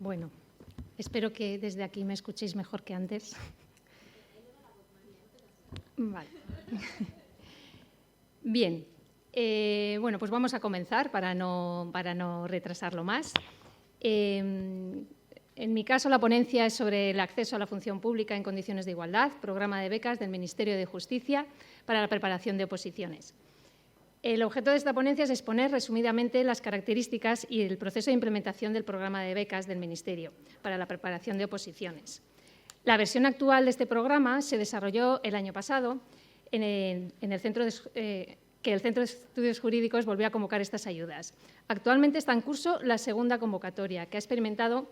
Bueno, espero que desde aquí me escuchéis mejor que antes. Vale. Bien, bueno, pues vamos a comenzar para no retrasarlo más. En mi caso, la ponencia es sobre el acceso a la función pública en condiciones de igualdad, programa de becas del Ministerio de Justicia para la preparación de oposiciones. El objeto de esta ponencia es exponer resumidamente las características y el proceso de implementación del programa de becas del Ministerio para la preparación de oposiciones. La versión actual de este programa se desarrolló el año pasado en el Centro de Estudios Jurídicos volvió a convocar estas ayudas. Actualmente está en curso la segunda convocatoria, que ha experimentado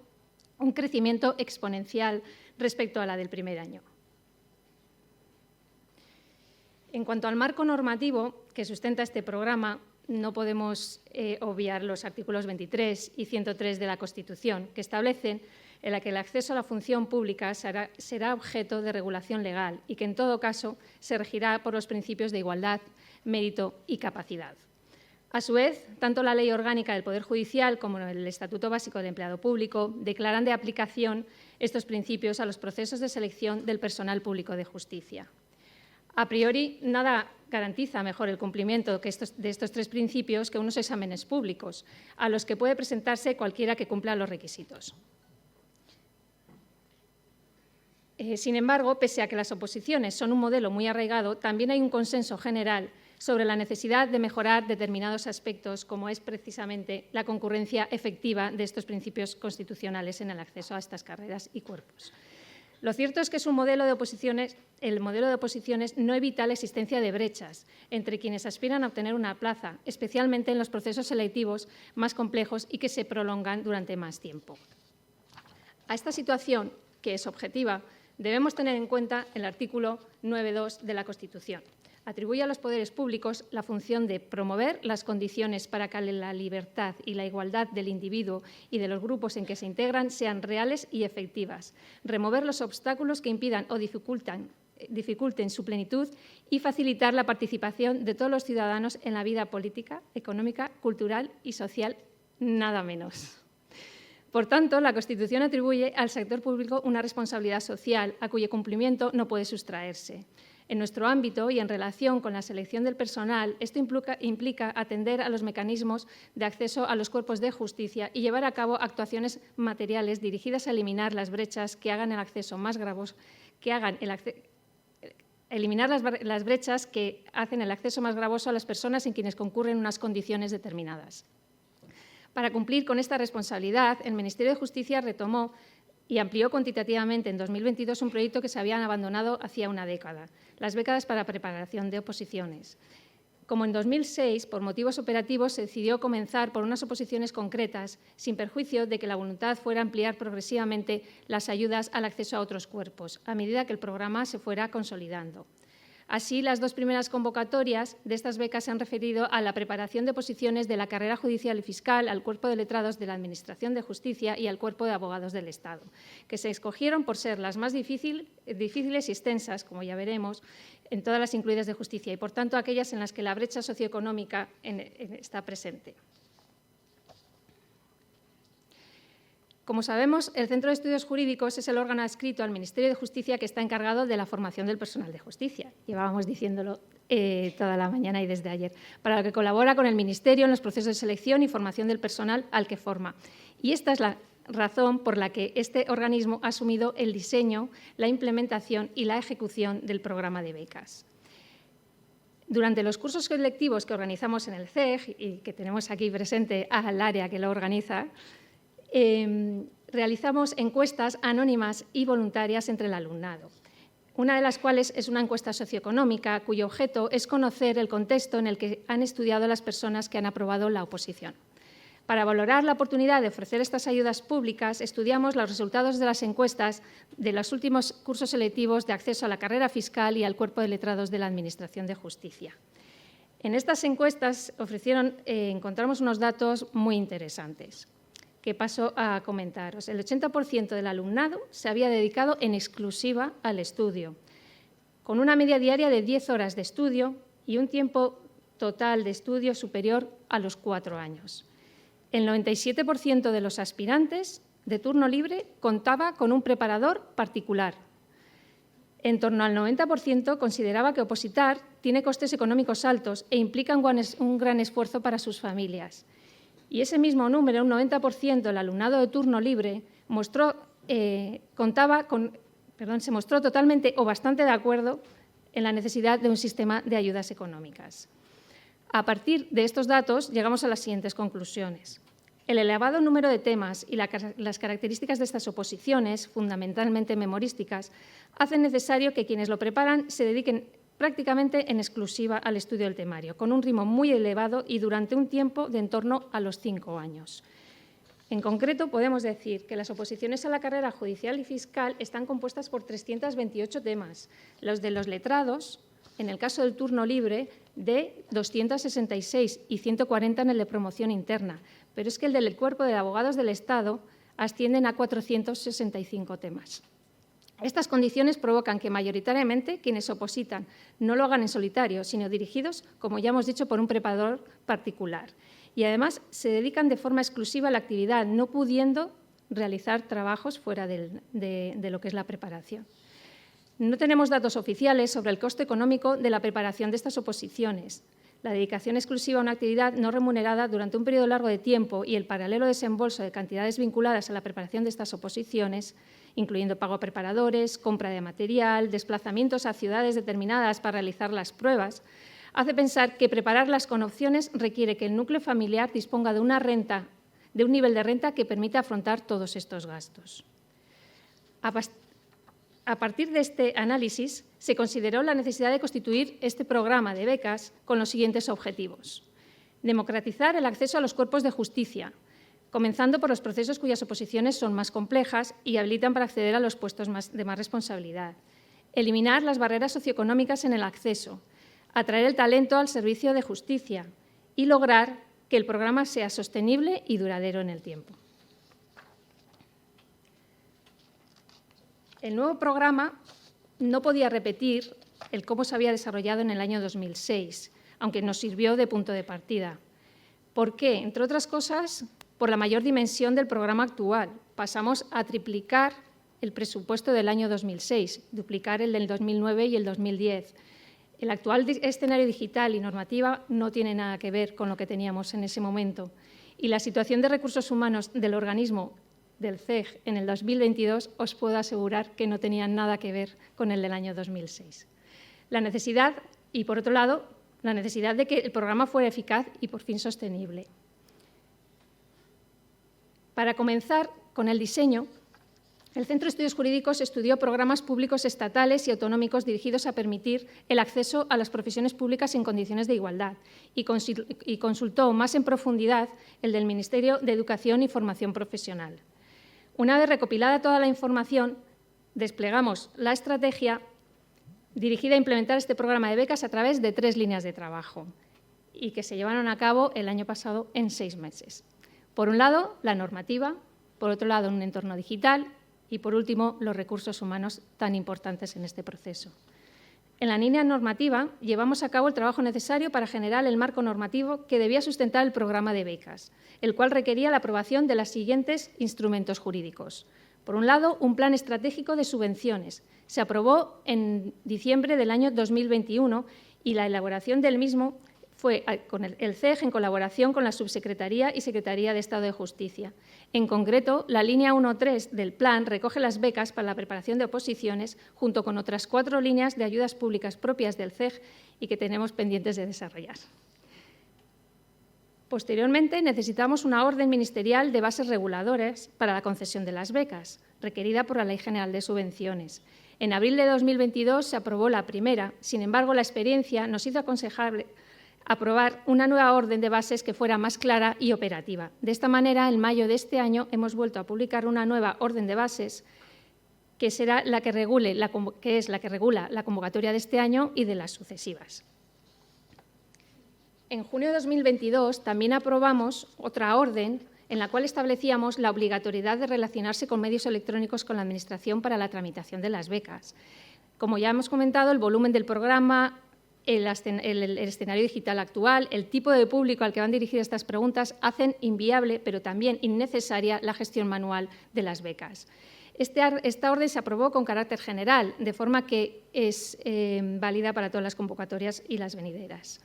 un crecimiento exponencial respecto a la del primer año. En cuanto al marco normativo que sustenta este programa, no podemos obviar los artículos 23 y 103 de la Constitución, que establecen en la que el acceso a la función pública será objeto de regulación legal y que, en todo caso, se regirá por los principios de igualdad, mérito y capacidad. A su vez, tanto la Ley Orgánica del Poder Judicial como el Estatuto Básico del Empleado Público declaran de aplicación estos principios a los procesos de selección del personal público de justicia. A priori, nada garantiza mejor el cumplimiento de estos tres principios que unos exámenes públicos, a los que puede presentarse cualquiera que cumpla los requisitos. Sin embargo, pese a que las oposiciones son un modelo muy arraigado, también hay un consenso general sobre la necesidad de mejorar determinados aspectos, como es precisamente la concurrencia efectiva de estos principios constitucionales en el acceso a estas carreras y cuerpos. Lo cierto es que el modelo de oposiciones no evita la existencia de brechas entre quienes aspiran a obtener una plaza, especialmente en los procesos selectivos más complejos y que se prolongan durante más tiempo. A esta situación, que es objetiva, debemos tener en cuenta el artículo 9.2 de la Constitución. Atribuye a los poderes públicos la función de promover las condiciones para que la libertad y la igualdad del individuo y de los grupos en que se integran sean reales y efectivas, remover los obstáculos que impidan o dificulten su plenitud y facilitar la participación de todos los ciudadanos en la vida política, económica, cultural y social, nada menos. Por tanto, la Constitución atribuye al sector público una responsabilidad social a cuyo cumplimiento no puede sustraerse. En nuestro ámbito y en relación con la selección del personal, esto implica atender a los mecanismos de acceso a los cuerpos de justicia y llevar a cabo actuaciones materiales dirigidas a eliminar las brechas que hagan el acceso más gravoso, las brechas que hacen el acceso más gravoso a las personas en quienes concurren unas condiciones determinadas. Para cumplir con esta responsabilidad, el Ministerio de Justicia retomó y amplió cuantitativamente en 2022 un proyecto que se habían abandonado hacía una década, las becas para preparación de oposiciones. Como en 2006, por motivos operativos, se decidió comenzar por unas oposiciones concretas, sin perjuicio de que la voluntad fuera ampliar progresivamente las ayudas al acceso a otros cuerpos, a medida que el programa se fuera consolidando. Así, las dos primeras convocatorias de estas becas se han referido a la preparación de oposiciones de la carrera judicial y fiscal, al cuerpo de letrados de la Administración de Justicia y al cuerpo de abogados del Estado, que se escogieron por ser las más difíciles y extensas, como ya veremos, en todas las incluidas de justicia y, por tanto, aquellas en las que la brecha socioeconómica está presente. Como sabemos, el Centro de Estudios Jurídicos es el órgano adscrito al Ministerio de Justicia que está encargado de la formación del personal de justicia. Llevábamos diciéndolo toda la mañana y desde ayer, para lo que colabora con el Ministerio en los procesos de selección y formación del personal al que forma. Y esta es la razón por la que este organismo ha asumido el diseño, la implementación y la ejecución del programa de becas. Durante los cursos selectivos que organizamos en el CEG y que tenemos aquí presente al área que lo organiza, realizamos encuestas anónimas y voluntarias entre el alumnado, una de las cuales es una encuesta socioeconómica cuyo objeto es conocer el contexto en el que han estudiado las personas que han aprobado la oposición. Para valorar la oportunidad de ofrecer estas ayudas públicas, estudiamos los resultados de las encuestas de los últimos cursos selectivos de acceso a la carrera fiscal y al cuerpo de letrados de la Administración de Justicia. En estas encuestas encontramos unos datos muy interesantes que paso a comentaros. El 80% del alumnado se había dedicado en exclusiva al estudio, con una media diaria de 10 horas de estudio y un tiempo total de estudio superior a los 4 años. El 97% de los aspirantes de turno libre contaba con un preparador particular. En torno al 90% consideraba que opositar tiene costes económicos altos e implica un gran esfuerzo para sus familias. Y ese mismo número, un 90% del alumnado de turno libre, se mostró totalmente o bastante de acuerdo en la necesidad de un sistema de ayudas económicas. A partir de estos datos, llegamos a las siguientes conclusiones. El elevado número de temas y las características de estas oposiciones, fundamentalmente memorísticas, hacen necesario que quienes lo preparan se dediquen prácticamente en exclusiva al estudio del temario, con un ritmo muy elevado y durante un tiempo de en torno a los 5 años. En concreto, podemos decir que las oposiciones a la carrera judicial y fiscal están compuestas por 328 temas, los de los letrados, en el caso del turno libre, de 266 y 140 en el de promoción interna, pero es que el del Cuerpo de Abogados del Estado ascienden a 465 temas. Estas condiciones provocan que mayoritariamente quienes opositan no lo hagan en solitario, sino dirigidos, como ya hemos dicho, por un preparador particular. Y además se dedican de forma exclusiva a la actividad, no pudiendo realizar trabajos fuera de lo que es la preparación. No tenemos datos oficiales sobre el coste económico de la preparación de estas oposiciones. La dedicación exclusiva a una actividad no remunerada durante un periodo largo de tiempo y el paralelo desembolso de cantidades vinculadas a la preparación de estas oposiciones, incluyendo pago a preparadores, compra de material, desplazamientos a ciudades determinadas para realizar las pruebas, hace pensar que prepararlas con opciones requiere que el núcleo familiar disponga de un nivel de renta que permita afrontar todos estos gastos. A partir de este análisis, se consideró la necesidad de constituir este programa de becas con los siguientes objetivos. Democratizar el acceso a los cuerpos de justicia, comenzando por los procesos cuyas oposiciones son más complejas y habilitan para acceder a los puestos de más responsabilidad. Eliminar las barreras socioeconómicas en el acceso, atraer el talento al servicio de justicia y lograr que el programa sea sostenible y duradero en el tiempo. El nuevo programa no podía repetir el cómo se había desarrollado en el año 2006, aunque nos sirvió de punto de partida. ¿Por qué? Entre otras cosas, por la mayor dimensión del programa actual. Pasamos a triplicar el presupuesto del año 2006, duplicar el del 2009 y el 2010. El actual escenario digital y normativa no tiene nada que ver con lo que teníamos en ese momento. Y la situación de recursos humanos del organismo del CEG en el 2022, os puedo asegurar que no tenían nada que ver con el del año 2006. La necesidad, y por otro lado, la necesidad de que el programa fuera eficaz y por fin sostenible. Para comenzar con el diseño, el Centro de Estudios Jurídicos estudió programas públicos estatales y autonómicos dirigidos a permitir el acceso a las profesiones públicas en condiciones de igualdad y consultó más en profundidad el del Ministerio de Educación y Formación Profesional. Una vez recopilada toda la información, desplegamos la estrategia dirigida a implementar este programa de becas a través de 3 líneas de trabajo y que se llevaron a cabo el año pasado en 6 meses. Por un lado, la normativa, por otro lado, un entorno digital y, por último, los recursos humanos tan importantes en este proceso. En la línea normativa, llevamos a cabo el trabajo necesario para generar el marco normativo que debía sustentar el programa de becas, el cual requería la aprobación de los siguientes instrumentos jurídicos. Por un lado, un plan estratégico de subvenciones. Se aprobó en diciembre del año 2021 y la elaboración del mismo fue con el CEG en colaboración con la Subsecretaría y Secretaría de Estado de Justicia. En concreto, la línea 1.3 del plan recoge las becas para la preparación de oposiciones junto con otras 4 líneas de ayudas públicas propias del CEG y que tenemos pendientes de desarrollar. Posteriormente, necesitamos una orden ministerial de bases reguladoras para la concesión de las becas, requerida por la Ley General de Subvenciones. En abril de 2022 se aprobó la primera, sin embargo, la experiencia nos hizo aconsejable aprobar una nueva orden de bases que fuera más clara y operativa. De esta manera, en mayo de este año, hemos vuelto a publicar una nueva orden de bases que será la que regula la convocatoria de este año y de las sucesivas. En junio de 2022 también aprobamos otra orden en la cual establecíamos la obligatoriedad de relacionarse con medios electrónicos con la Administración para la tramitación de las becas. Como ya hemos comentado, el volumen del programa el escenario digital actual, el tipo de público al que van dirigidas estas preguntas, hacen inviable, pero también innecesaria, la gestión manual de las becas. Esta orden se aprobó con carácter general, de forma que es válida para todas las convocatorias y las venideras.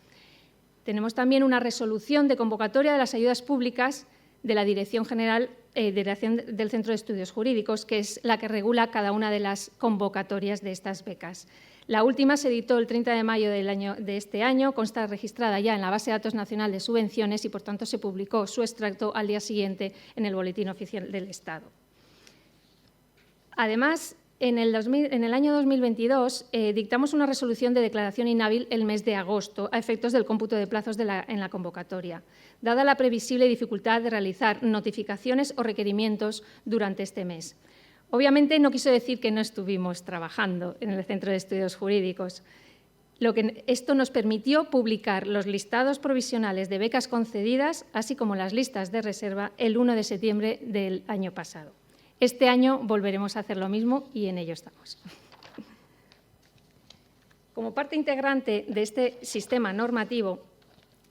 Tenemos también una resolución de convocatoria de las ayudas públicas de la Dirección General del Centro de Estudios Jurídicos, que es la que regula cada una de las convocatorias de estas becas. La última se editó el 30 de mayo de este año, consta registrada ya en la Base de Datos Nacional de Subvenciones y, por tanto, se publicó su extracto al día siguiente en el Boletín Oficial del Estado. Además, en el año 2022 dictamos una resolución de declaración inhábil el mes de agosto a efectos del cómputo de plazos en la convocatoria, dada la previsible dificultad de realizar notificaciones o requerimientos durante este mes. Obviamente no quiso decir que no estuvimos trabajando en el Centro de Estudios Jurídicos. Esto nos permitió publicar los listados provisionales de becas concedidas, así como las listas de reserva, el 1 de septiembre del año pasado. Este año volveremos a hacer lo mismo y en ello estamos. Como parte integrante de este sistema normativo,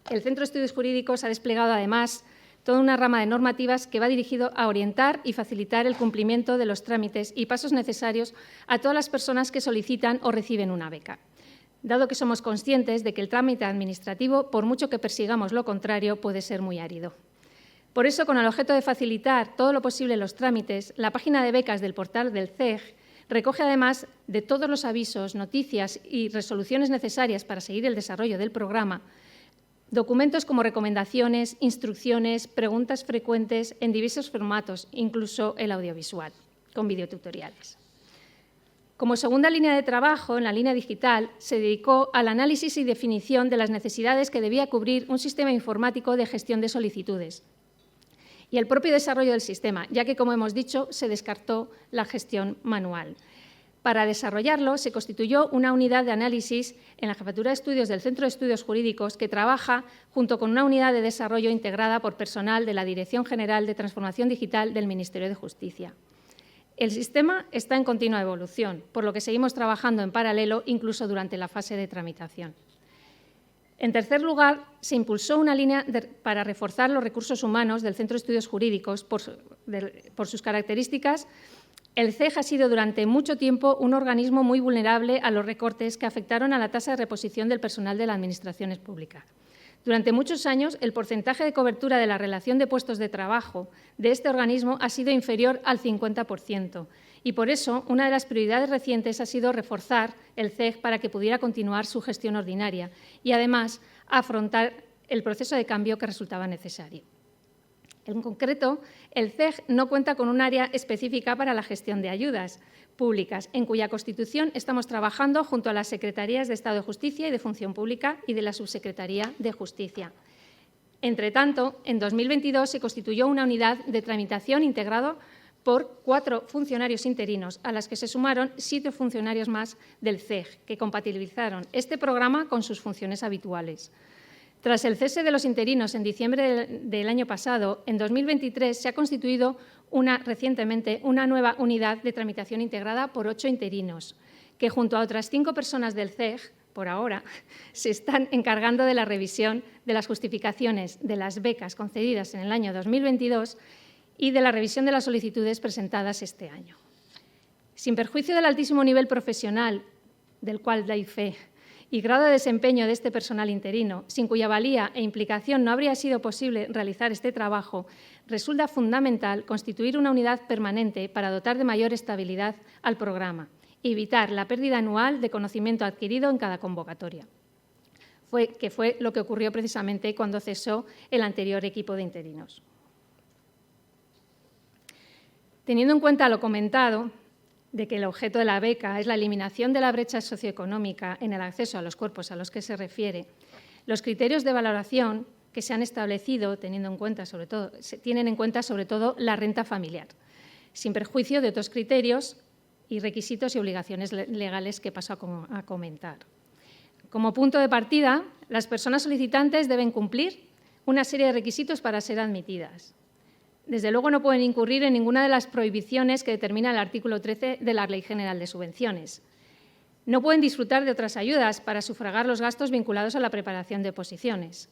el Centro de Estudios Jurídicos ha desplegado además toda una rama de normativas que va dirigido a orientar y facilitar el cumplimiento de los trámites y pasos necesarios a todas las personas que solicitan o reciben una beca, dado que somos conscientes de que el trámite administrativo, por mucho que persigamos lo contrario, puede ser muy árido. Por eso, con el objeto de facilitar todo lo posible los trámites, la página de becas del portal del CEG recoge, además de todos los avisos, noticias y resoluciones necesarias para seguir el desarrollo del programa, documentos como recomendaciones, instrucciones, preguntas frecuentes en diversos formatos, incluso el audiovisual, con videotutoriales. Como segunda línea de trabajo, en la línea digital, se dedicó al análisis y definición de las necesidades que debía cubrir un sistema informático de gestión de solicitudes y el propio desarrollo del sistema, ya que, como hemos dicho, se descartó la gestión manual. Para desarrollarlo, se constituyó una unidad de análisis en la Jefatura de Estudios del Centro de Estudios Jurídicos que trabaja junto con una unidad de desarrollo integrada por personal de la Dirección General de Transformación Digital del Ministerio de Justicia. El sistema está en continua evolución, por lo que seguimos trabajando en paralelo incluso durante la fase de tramitación. En tercer lugar, se impulsó una línea para reforzar los recursos humanos del Centro de Estudios Jurídicos por sus características. El CEG ha sido durante mucho tiempo un organismo muy vulnerable a los recortes que afectaron a la tasa de reposición del personal de la Administración pública. Durante muchos años, el porcentaje de cobertura de la relación de puestos de trabajo de este organismo ha sido inferior al 50% y, por eso, una de las prioridades recientes ha sido reforzar el CEG para que pudiera continuar su gestión ordinaria y, además, afrontar el proceso de cambio que resultaba necesario. En concreto, el CEG no cuenta con un área específica para la gestión de ayudas públicas, en cuya constitución estamos trabajando junto a las Secretarías de Estado de Justicia y de Función Pública y de la Subsecretaría de Justicia. Entre tanto, en 2022 se constituyó una unidad de tramitación integrada por 4 funcionarios interinos, a las que se sumaron 7 funcionarios más del CEG, que compatibilizaron este programa con sus funciones habituales. Tras el cese de los interinos en diciembre del año pasado, en 2023 se ha constituido recientemente una nueva unidad de tramitación integrada por 8 interinos, que junto a otras 5 personas del CEG, por ahora, se están encargando de la revisión de las justificaciones de las becas concedidas en el año 2022 y de la revisión de las solicitudes presentadas este año. Sin perjuicio del altísimo nivel profesional, del cual doy fe, y grado de desempeño de este personal interino, sin cuya valía e implicación no habría sido posible realizar este trabajo, resulta fundamental constituir una unidad permanente para dotar de mayor estabilidad al programa y evitar la pérdida anual de conocimiento adquirido en cada convocatoria, que fue lo que ocurrió precisamente cuando cesó el anterior equipo de interinos. Teniendo en cuenta lo comentado, de que el objeto de la beca es la eliminación de la brecha socioeconómica en el acceso a los cuerpos a los que se refiere, los criterios de valoración que se han establecido tienen en cuenta sobre todo la renta familiar, sin perjuicio de otros criterios y requisitos y obligaciones legales que paso a comentar. Como punto de partida, las personas solicitantes deben cumplir una serie de requisitos para ser admitidas. Desde luego no pueden incurrir en ninguna de las prohibiciones que determina el artículo 13 de la Ley General de Subvenciones. No pueden disfrutar de otras ayudas para sufragar los gastos vinculados a la preparación de oposiciones.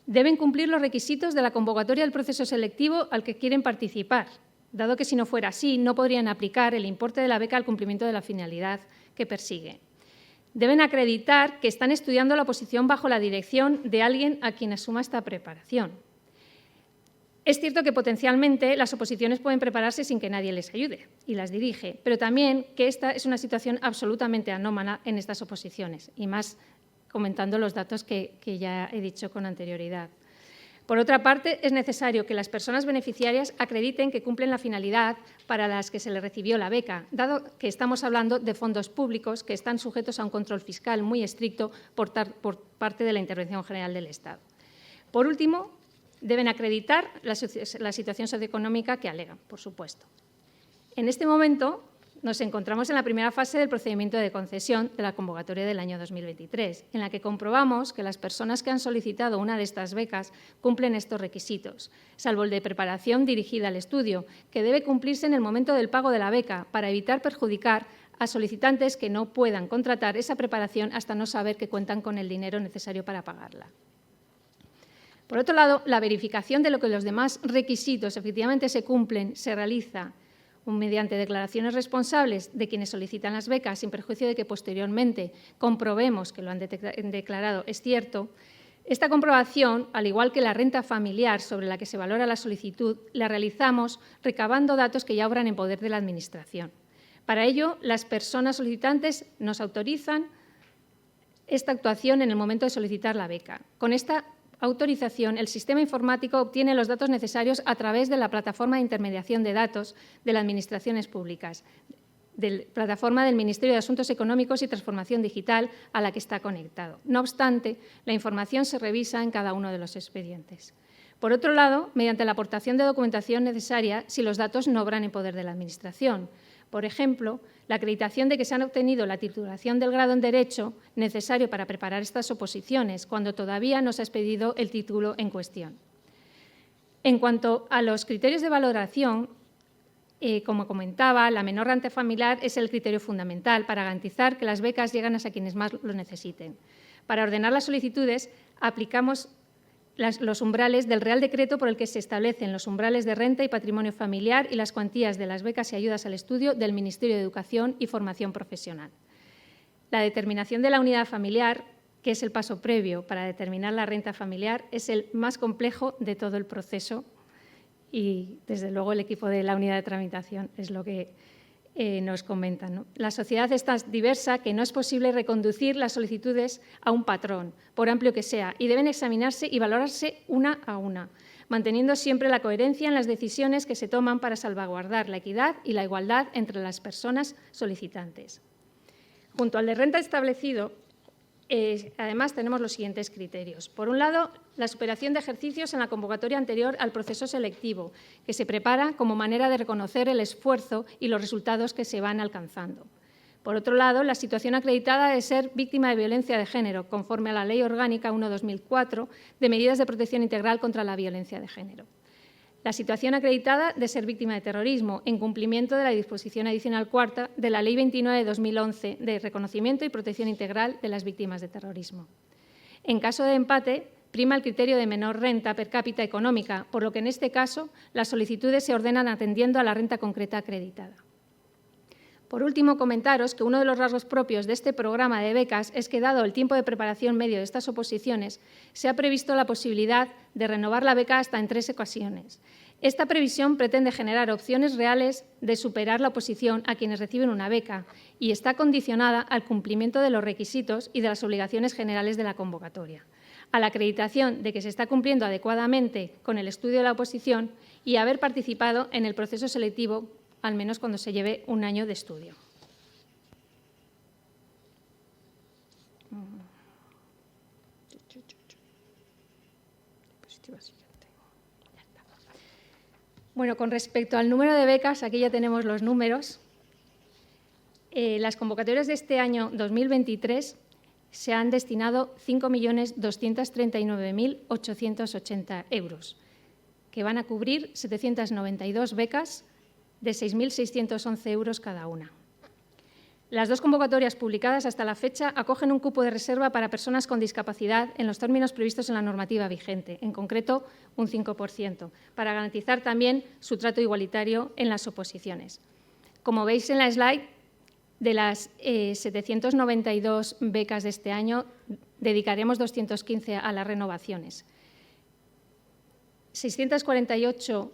Deben cumplir los requisitos de la convocatoria del proceso selectivo al que quieren participar, dado que si no fuera así, no podrían aplicar el importe de la beca al cumplimiento de la finalidad que persigue. Deben acreditar que están estudiando la oposición bajo la dirección de alguien a quien asuma esta preparación. Es cierto que potencialmente las oposiciones pueden prepararse sin que nadie les ayude y las dirige, pero también que esta es una situación absolutamente anómala en estas oposiciones, y más comentando los datos que ya he dicho con anterioridad. Por otra parte, es necesario que las personas beneficiarias acrediten que cumplen la finalidad para las que se les recibió la beca, dado que estamos hablando de fondos públicos que están sujetos a un control fiscal muy estricto por parte de la Intervención General del Estado. Por último, deben acreditar la situación socioeconómica que alegan, por supuesto. En este momento nos encontramos en la primera fase del procedimiento de concesión de la convocatoria del año 2023, en la que comprobamos que las personas que han solicitado una de estas becas cumplen estos requisitos, salvo el de preparación dirigida al estudio, que debe cumplirse en el momento del pago de la beca para evitar perjudicar a solicitantes que no puedan contratar esa preparación hasta no saber que cuentan con el dinero necesario para pagarla. Por otro lado, la verificación de lo que los demás requisitos efectivamente se cumplen se realiza mediante declaraciones responsables de quienes solicitan las becas, sin perjuicio de que posteriormente comprobemos que lo han declarado es cierto. Esta comprobación, al igual que la renta familiar sobre la que se valora la solicitud, la realizamos recabando datos que ya obran en poder de la Administración. Para ello, las personas solicitantes nos autorizan esta actuación en el momento de solicitar la beca. Con esta autorización, el sistema informático obtiene los datos necesarios a través de la plataforma de intermediación de datos de las administraciones públicas, de la plataforma del Ministerio de Asuntos Económicos y Transformación Digital a la que está conectado. No obstante, la información se revisa en cada uno de los expedientes. Por otro lado, mediante la aportación de documentación necesaria si los datos no obran en poder de la Administración. Por ejemplo, la acreditación de que se han obtenido la titulación del grado en Derecho necesario para preparar estas oposiciones, cuando todavía no se ha expedido el título en cuestión. En cuanto a los criterios de valoración, como comentaba, la menor renta familiar es el criterio fundamental para garantizar que las becas llegan a quienes más lo necesiten. Para ordenar las solicitudes, aplicamos los umbrales del Real Decreto por el que se establecen los umbrales de renta y patrimonio familiar y las cuantías de las becas y ayudas al estudio del Ministerio de Educación y Formación Profesional. La determinación de la unidad familiar, que es el paso previo para determinar la renta familiar, es el más complejo de todo el proceso y, desde luego, el equipo de la unidad de tramitación es lo que nos comentan, ¿no? La sociedad es tan diversa que no es posible reconducir las solicitudes a un patrón, por amplio que sea, y deben examinarse y valorarse una a una, manteniendo siempre la coherencia en las decisiones que se toman para salvaguardar la equidad y la igualdad entre las personas solicitantes. Junto al de renta establecido, además, tenemos los siguientes criterios. Por un lado, la superación de ejercicios en la convocatoria anterior al proceso selectivo, que se prepara como manera de reconocer el esfuerzo y los resultados que se van alcanzando. Por otro lado, la situación acreditada de ser víctima de violencia de género, conforme a la Ley Orgánica 1/2004 de Medidas de Protección Integral contra la Violencia de Género. La situación acreditada de ser víctima de terrorismo, en cumplimiento de la disposición adicional cuarta de la Ley 29 de 2011 de reconocimiento y protección integral de las víctimas de terrorismo. En caso de empate, prima el criterio de menor renta per cápita económica, por lo que en este caso las solicitudes se ordenan atendiendo a la renta concreta acreditada. Por último, comentaros que uno de los rasgos propios de este programa de becas es que, dado el tiempo de preparación medio de estas oposiciones, se ha previsto la posibilidad de renovar la beca hasta en 3 ocasiones. Esta previsión pretende generar opciones reales de superar la oposición a quienes reciben una beca y está condicionada al cumplimiento de los requisitos y de las obligaciones generales de la convocatoria, a la acreditación de que se está cumpliendo adecuadamente con el estudio de la oposición y haber participado en el proceso selectivo, al menos cuando se lleve un año de estudio. Bueno, con respecto al número de becas, aquí ya tenemos los números. Las convocatorias de este año 2023 se han destinado 5.239.880 euros, que van a cubrir 792 becas de 6.611 euros cada una. Las 2 convocatorias publicadas hasta la fecha acogen un cupo de reserva para personas con discapacidad en los términos previstos en la normativa vigente, en concreto un 5%, para garantizar también su trato igualitario en las oposiciones. Como veis en la slide, de las 792 becas de este año, dedicaremos 215 a las renovaciones. 648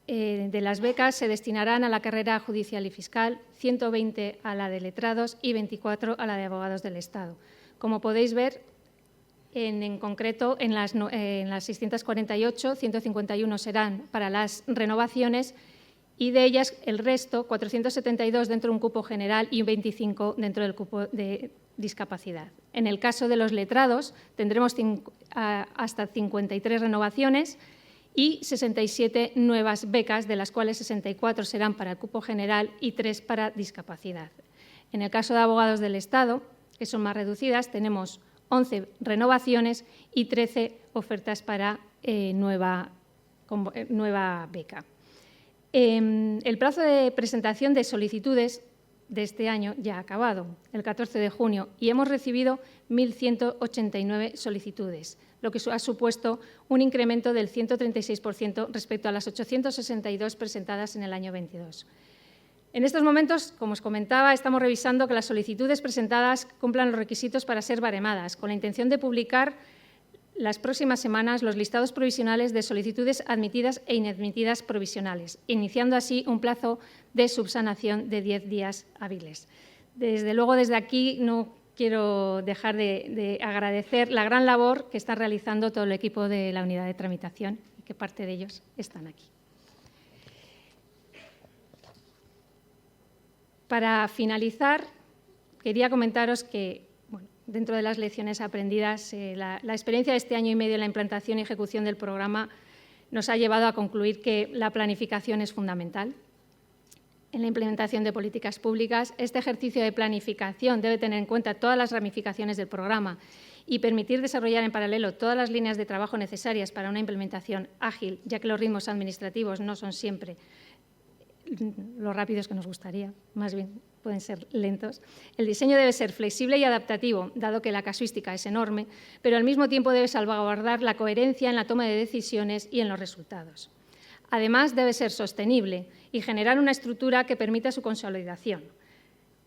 de las becas se destinarán a la carrera judicial y fiscal, 120 a la de letrados y 24 a la de abogados del Estado. Como podéis ver, en concreto, en las 648, 151 serán para las renovaciones y de ellas el resto, 472 dentro de un cupo general y 25 dentro del cupo de discapacidad. En el caso de los letrados, tendremos hasta 53 renovaciones y 67 nuevas becas, de las cuales 64 serán para el cupo general y 3 para discapacidad. En el caso de abogados del Estado, que son más reducidas, tenemos 11 renovaciones y 13 ofertas para nueva beca. El plazo de presentación de solicitudes de este año ya ha acabado, el 14 de junio, y hemos recibido 1.189 solicitudes, lo que ha supuesto un incremento del 136% respecto a las 862 presentadas en el año 22. En estos momentos, como os comentaba, estamos revisando que las solicitudes presentadas cumplan los requisitos para ser baremadas, con la intención de publicar las próximas semanas los listados provisionales de solicitudes admitidas e inadmitidas provisionales, iniciando así un plazo de subsanación de 10 días hábiles. Desde luego, desde aquí no quiero dejar de agradecer la gran labor que está realizando todo el equipo de la unidad de tramitación y que parte de ellos están aquí. Para finalizar, quería comentaros que dentro de las lecciones aprendidas, la experiencia de este año y medio en la implantación y ejecución del programa nos ha llevado a concluir que la planificación es fundamental. En la implementación de políticas públicas, este ejercicio de planificación debe tener en cuenta todas las ramificaciones del programa y permitir desarrollar en paralelo todas las líneas de trabajo necesarias para una implementación ágil, ya que los ritmos administrativos no son siempre los rápidos que nos gustaría, más bien pueden ser lentos. El diseño debe ser flexible y adaptativo, dado que la casuística es enorme, pero al mismo tiempo debe salvaguardar la coherencia en la toma de decisiones y en los resultados. Además, debe ser sostenible y generar una estructura que permita su consolidación.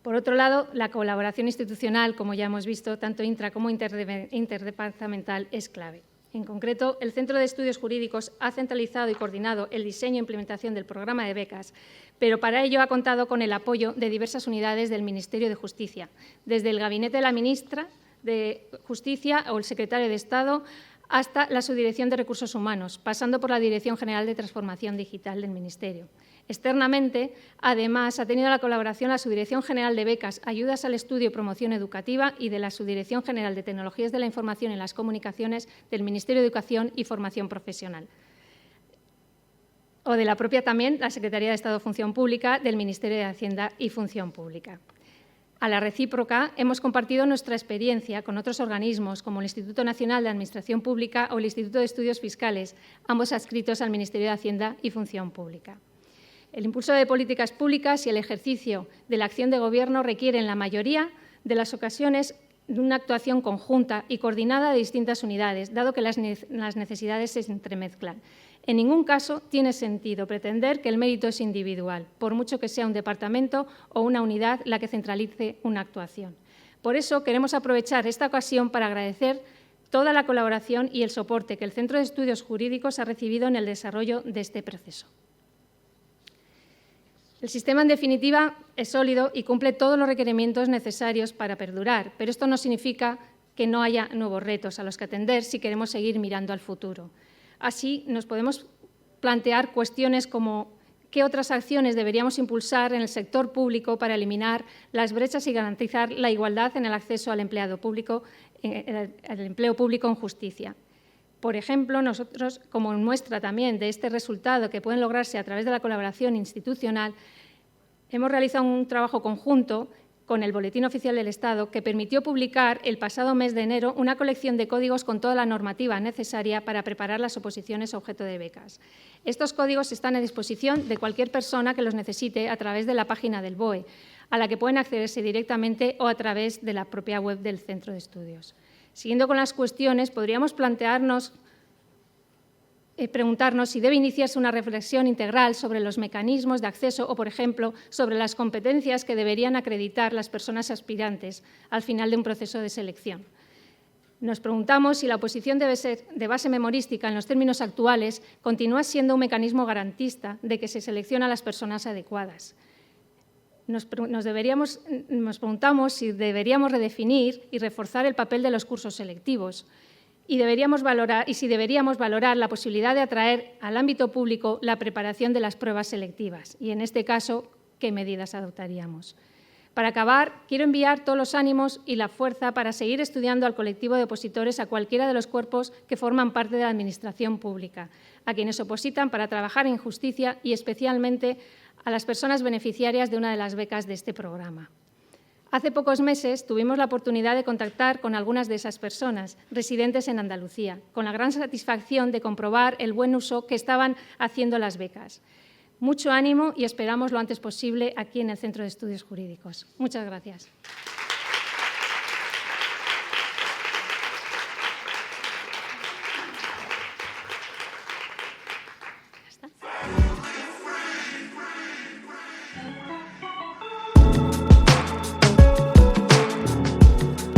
Por otro lado, la colaboración institucional, como ya hemos visto, tanto intra como interdepartamental, es clave. En concreto, el Centro de Estudios Jurídicos ha centralizado y coordinado el diseño e implementación del programa de becas, pero para ello ha contado con el apoyo de diversas unidades del Ministerio de Justicia, desde el gabinete de la ministra de Justicia o el secretario de Estado hasta la Subdirección de Recursos Humanos, pasando por la Dirección General de Transformación Digital del Ministerio. Externamente, además, ha tenido la colaboración la Subdirección General de Becas, Ayudas al Estudio y Promoción Educativa y de la Subdirección General de Tecnologías de la Información y las Comunicaciones del Ministerio de Educación y Formación Profesional. O de la propia también la Secretaría de Estado de Función Pública del Ministerio de Hacienda y Función Pública. A la recíproca, hemos compartido nuestra experiencia con otros organismos como el Instituto Nacional de Administración Pública o el Instituto de Estudios Fiscales, ambos adscritos al Ministerio de Hacienda y Función Pública. El impulso de políticas públicas y el ejercicio de la acción de Gobierno requieren, en la mayoría de las ocasiones, de una actuación conjunta y coordinada de distintas unidades, dado que las necesidades se entremezclan. En ningún caso tiene sentido pretender que el mérito es individual, por mucho que sea un departamento o una unidad la que centralice una actuación. Por eso queremos aprovechar esta ocasión para agradecer toda la colaboración y el soporte que el Centro de Estudios Jurídicos ha recibido en el desarrollo de este proceso. El sistema, en definitiva, es sólido y cumple todos los requerimientos necesarios para perdurar, pero esto no significa que no haya nuevos retos a los que atender si queremos seguir mirando al futuro. Así, nos podemos plantear cuestiones como qué otras acciones deberíamos impulsar en el sector público para eliminar las brechas y garantizar la igualdad en el acceso al empleo público en justicia. Por ejemplo, nosotros, como muestra también de este resultado que pueden lograrse a través de la colaboración institucional, hemos realizado un trabajo conjunto con el Boletín Oficial del Estado que permitió publicar el pasado mes de enero una colección de códigos con toda la normativa necesaria para preparar las oposiciones objeto de becas. Estos códigos están a disposición de cualquier persona que los necesite a través de la página del BOE. a la que pueden accederse directamente o a través de la propia web del centro de estudios. Siguiendo con las cuestiones, podríamos preguntarnos si debe iniciarse una reflexión integral sobre los mecanismos de acceso o, por ejemplo, sobre las competencias que deberían acreditar las personas aspirantes al final de un proceso de selección. Nos preguntamos si la oposición debe ser de base memorística en los términos actuales continúa siendo un mecanismo garantista de que se selecciona a las personas adecuadas. Nos preguntamos si deberíamos redefinir y reforzar el papel de los cursos selectivos y si deberíamos valorar la posibilidad de atraer al ámbito público la preparación de las pruebas selectivas y, en este caso, qué medidas adoptaríamos. Para acabar, quiero enviar todos los ánimos y la fuerza para seguir estudiando al colectivo de opositores a cualquiera de los cuerpos que forman parte de la Administración pública, a quienes opositan para trabajar en justicia y especialmente a las personas beneficiarias de una de las becas de este programa. Hace pocos meses tuvimos la oportunidad de contactar con algunas de esas personas residentes en Andalucía, con la gran satisfacción de comprobar el buen uso que estaban haciendo las becas. Mucho ánimo y esperamos lo antes posible aquí en el Centro de Estudios Jurídicos. Muchas gracias.